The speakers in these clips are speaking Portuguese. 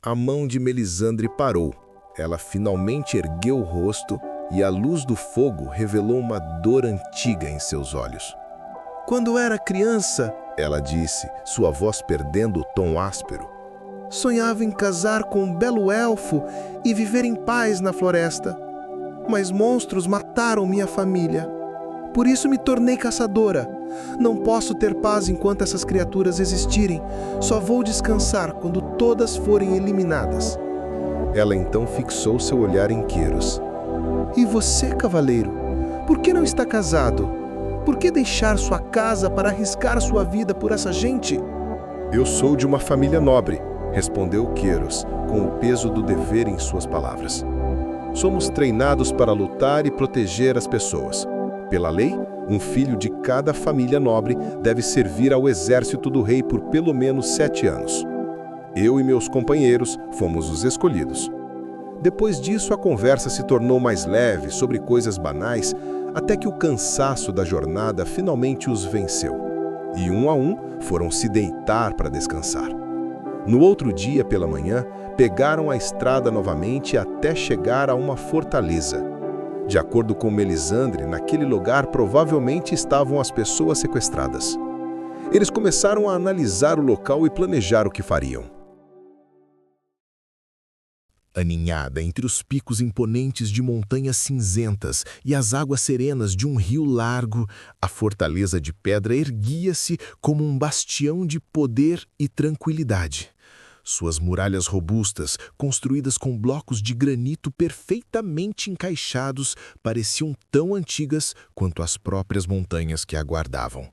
A mão de Melisandre parou. Ela finalmente ergueu o rosto e a luz do fogo revelou uma dor antiga em seus olhos. Quando era criança, ela disse, sua voz perdendo o tom áspero, sonhava em casar com um belo elfo e viver em paz na floresta. Mas monstros mataram minha família. Por isso me tornei caçadora. Não posso ter paz enquanto essas criaturas existirem. Só vou descansar quando todas forem eliminadas. Ela então fixou seu olhar em Querus. E você, cavaleiro? Por que não está casado? Por que deixar sua casa para arriscar sua vida por essa gente? Eu sou de uma família nobre, respondeu Querus, com o peso do dever em suas palavras. Somos treinados para lutar e proteger as pessoas. Pela lei, um filho de cada família nobre deve servir ao exército do rei por pelo menos 7 anos. Eu e meus companheiros fomos os escolhidos. Depois disso, a conversa se tornou mais leve sobre coisas banais, até que o cansaço da jornada finalmente os venceu. E um a um foram se deitar para descansar. No outro dia, pela manhã, pegaram a estrada novamente até chegar a uma fortaleza. De acordo com Melisandre, naquele lugar provavelmente estavam as pessoas sequestradas. Eles começaram a analisar o local e planejar o que fariam. Aninhada entre os picos imponentes de montanhas cinzentas e as águas serenas de um rio largo, a fortaleza de pedra erguia-se como um bastião de poder e tranquilidade. Suas muralhas robustas, construídas com blocos de granito perfeitamente encaixados, pareciam tão antigas quanto as próprias montanhas que a guardavam.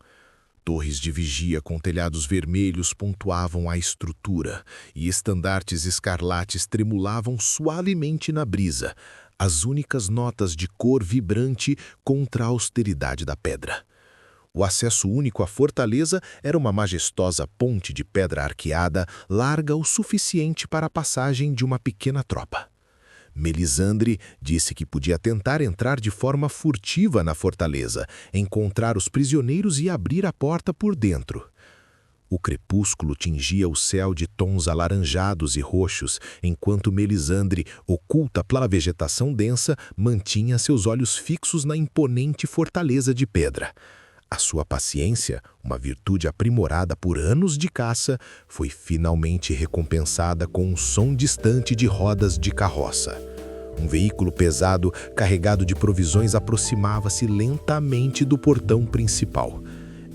Torres de vigia com telhados vermelhos pontuavam a estrutura, e estandartes escarlates tremulavam suavemente na brisa, as únicas notas de cor vibrante contra a austeridade da pedra. O acesso único à fortaleza era uma majestosa ponte de pedra arqueada, larga o suficiente para a passagem de uma pequena tropa. Melisandre disse que podia tentar entrar de forma furtiva na fortaleza, encontrar os prisioneiros e abrir a porta por dentro. O crepúsculo tingia o céu de tons alaranjados e roxos, enquanto Melisandre, oculta pela vegetação densa, mantinha seus olhos fixos na imponente fortaleza de pedra. A sua paciência, uma virtude aprimorada por anos de caça, foi finalmente recompensada com um som distante de rodas de carroça. Um veículo pesado, carregado de provisões, aproximava-se lentamente do portão principal.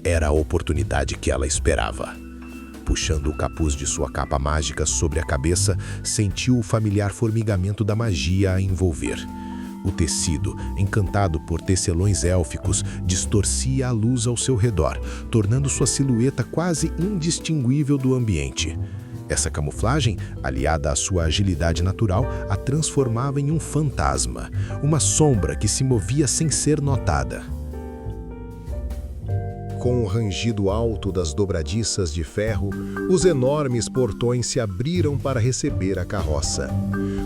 Era a oportunidade que ela esperava. Puxando o capuz de sua capa mágica sobre a cabeça, sentiu o familiar formigamento da magia a envolver. O tecido, encantado por tecelões élficos, distorcia a luz ao seu redor, tornando sua silhueta quase indistinguível do ambiente. Essa camuflagem, aliada à sua agilidade natural, a transformava em um fantasma, uma sombra que se movia sem ser notada. Com o rangido alto das dobradiças de ferro, os enormes portões se abriram para receber a carroça.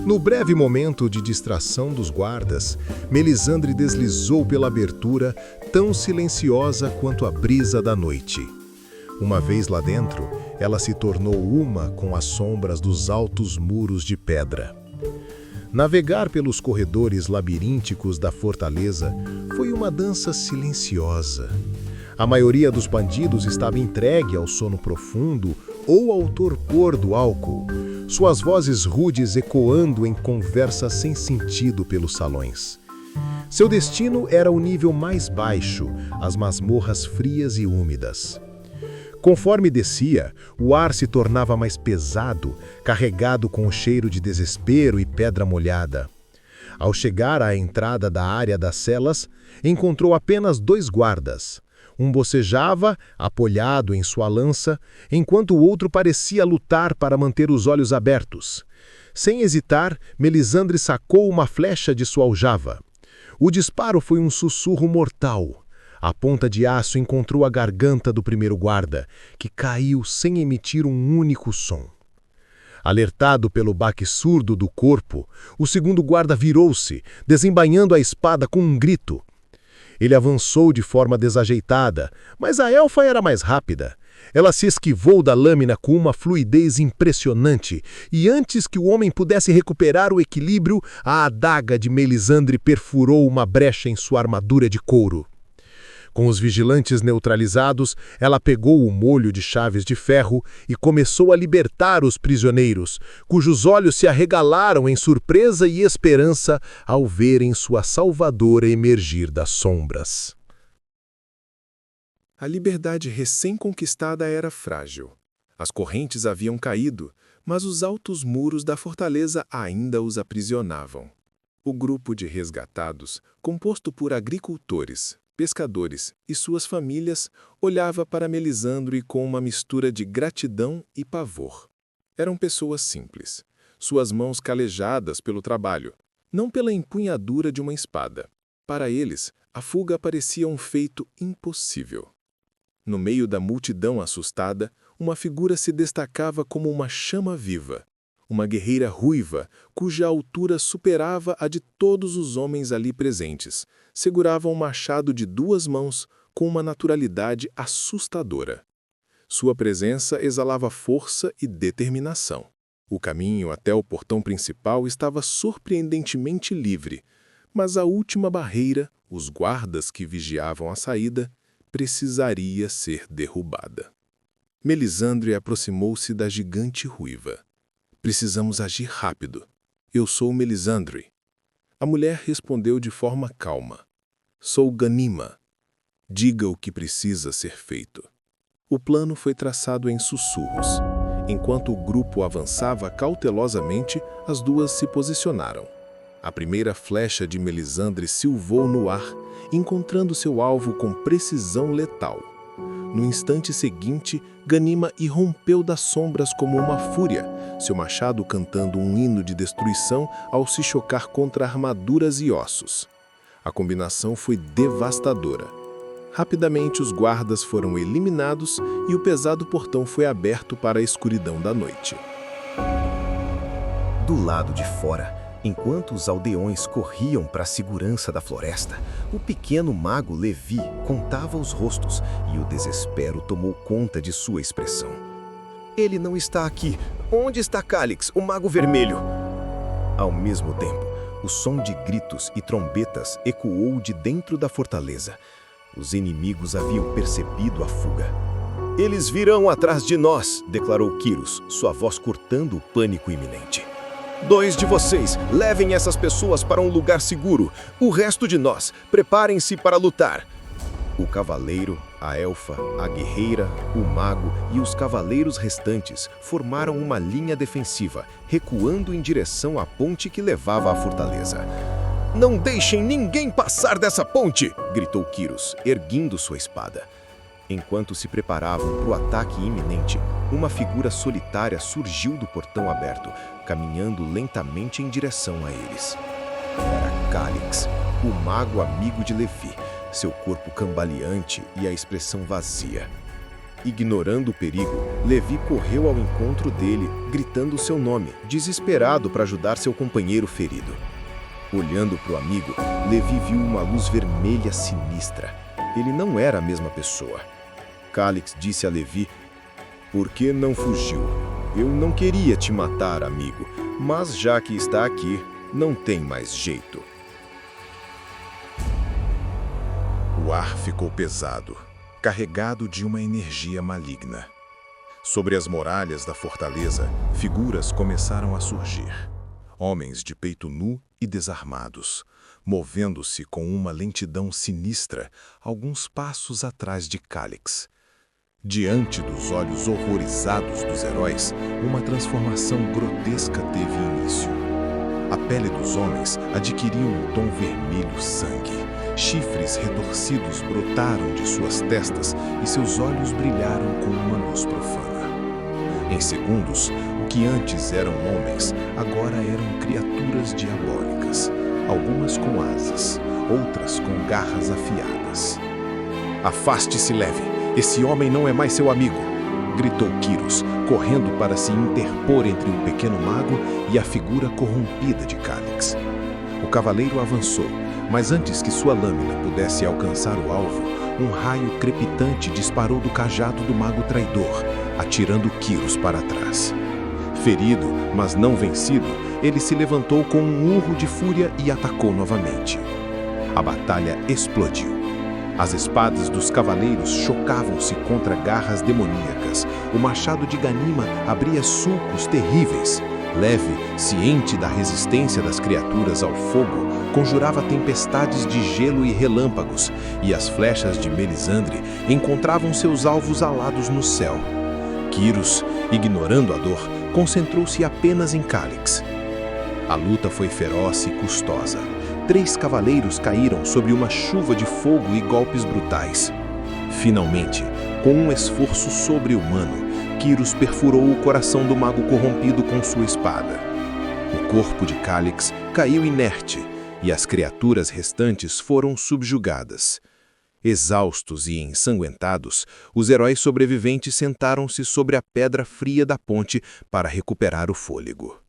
No breve momento de distração dos guardas, Melisandre deslizou pela abertura, tão silenciosa quanto a brisa da noite. Uma vez lá dentro, ela se tornou uma com as sombras dos altos muros de pedra. Navegar pelos corredores labirínticos da fortaleza foi uma dança silenciosa. A maioria dos bandidos estava entregue ao sono profundo ou ao torpor do álcool, suas vozes rudes ecoando em conversa sem sentido pelos salões. Seu destino era o nível mais baixo, as masmorras frias e úmidas. Conforme descia, o ar se tornava mais pesado, carregado com o cheiro de desespero e pedra molhada. Ao chegar à entrada da área das celas, encontrou apenas 2 guardas. Um bocejava, apoiado em sua lança, enquanto o outro parecia lutar para manter os olhos abertos. Sem hesitar, Melisandre sacou uma flecha de sua aljava. O disparo foi um sussurro mortal. A ponta de aço encontrou a garganta do primeiro guarda, que caiu sem emitir um único som. Alertado pelo baque surdo do corpo, o segundo guarda virou-se, desembainhando a espada com um grito. Ele avançou de forma desajeitada, mas a elfa era mais rápida. Ela se esquivou da lâmina com uma fluidez impressionante, e antes que o homem pudesse recuperar o equilíbrio, a adaga de Melisandre perfurou uma brecha em sua armadura de couro. Com os vigilantes neutralizados, ela pegou o molho de chaves de ferro e começou a libertar os prisioneiros, cujos olhos se arregalaram em surpresa e esperança ao verem sua salvadora emergir das sombras. A liberdade recém-conquistada era frágil. As correntes haviam caído, mas os altos muros da fortaleza ainda os aprisionavam. O grupo de resgatados, composto por agricultores, pescadores e suas famílias, olhava para Melisandre com uma mistura de gratidão e pavor. Eram pessoas simples, suas mãos calejadas pelo trabalho, não pela empunhadura de uma espada. Para eles, a fuga parecia um feito impossível. No meio da multidão assustada, uma figura se destacava como uma chama viva, uma guerreira ruiva, cuja altura superava a de todos os homens ali presentes. Segurava um machado de 2 mãos com uma naturalidade assustadora. Sua presença exalava força e determinação. O caminho até o portão principal estava surpreendentemente livre, mas a última barreira, os guardas que vigiavam a saída, precisaria ser derrubada. Melisandre aproximou-se da gigante ruiva. Precisamos agir rápido. Eu sou Melisandre. A mulher respondeu de forma calma. Sou Ganima. Diga o que precisa ser feito. O plano foi traçado em sussurros. Enquanto o grupo avançava cautelosamente, as duas se posicionaram. A primeira flecha de Melisandre silvou no ar, encontrando seu alvo com precisão letal. No instante seguinte, Ganima irrompeu das sombras como uma fúria, seu machado cantando um hino de destruição ao se chocar contra armaduras e ossos. A combinação foi devastadora. Rapidamente os guardas foram eliminados e o pesado portão foi aberto para a escuridão da noite. Do lado de fora, enquanto os aldeões corriam para a segurança da floresta, o pequeno mago Levi contava os rostos e o desespero tomou conta de sua expressão. Ele não está aqui. Onde está Calix, o mago vermelho? Ao mesmo tempo, o som de gritos e trombetas ecoou de dentro da fortaleza. Os inimigos haviam percebido a fuga. Eles virão atrás de nós, declarou Quiros, sua voz cortando o pânico iminente. 2 de vocês, levem essas pessoas para um lugar seguro. O resto de nós, preparem-se para lutar. O cavaleiro, a elfa, a guerreira, o mago e os cavaleiros restantes formaram uma linha defensiva, recuando em direção à ponte que levava à fortaleza. Não deixem ninguém passar dessa ponte! Gritou Quiros, erguendo sua espada. Enquanto se preparavam para o ataque iminente, uma figura solitária surgiu do portão aberto, caminhando lentamente em direção a eles. Era Calix, o mago amigo de Levi, seu corpo cambaleante e a expressão vazia. Ignorando o perigo, Levi correu ao encontro dele, gritando seu nome, desesperado para ajudar seu companheiro ferido. Olhando para o amigo, Levi viu uma luz vermelha sinistra. Ele não era a mesma pessoa. Calix disse a Levi: "Por que não fugiu? Eu não queria te matar, amigo, mas já que está aqui, não tem mais jeito." O ar ficou pesado, carregado de uma energia maligna. Sobre as muralhas da fortaleza, figuras começaram a surgir. Homens de peito nu e desarmados, movendo-se com uma lentidão sinistra, alguns passos atrás de Calix. Diante dos olhos horrorizados dos heróis, uma transformação grotesca teve início. A pele dos homens adquiriu um tom vermelho sangue. Chifres retorcidos brotaram de suas testas e seus olhos brilharam com uma luz profana. Em segundos, o que antes eram homens, agora eram criaturas diabólicas, algumas com asas, outras com garras afiadas. "Afaste-se, leve! Esse homem não é mais seu amigo!" gritou Quiros, correndo para se interpor entre o pequeno mago e a figura corrompida de Calix. O cavaleiro avançou, Mas antes que sua lâmina pudesse alcançar o alvo, um raio crepitante disparou do cajado do mago traidor, atirando Quirus para trás. Ferido, mas não vencido, ele se levantou com um urro de fúria e atacou novamente. A batalha explodiu. As espadas dos cavaleiros chocavam-se contra garras demoníacas. O machado de Ganima abria sulcos terríveis. Leve, ciente da resistência das criaturas ao fogo, conjurava tempestades de gelo e relâmpagos, e as flechas de Melisandre encontravam seus alvos alados no céu. Quirus, ignorando a dor, concentrou-se apenas em Cálix. A luta foi feroz e custosa. 3 cavaleiros caíram sob uma chuva de fogo e golpes brutais. Finalmente, com um esforço sobre-humano, Quirus perfurou o coração do mago corrompido com sua espada. O corpo de Cálix caiu inerte e as criaturas restantes foram subjugadas. Exaustos e ensanguentados, os heróis sobreviventes sentaram-se sobre a pedra fria da ponte para recuperar o fôlego.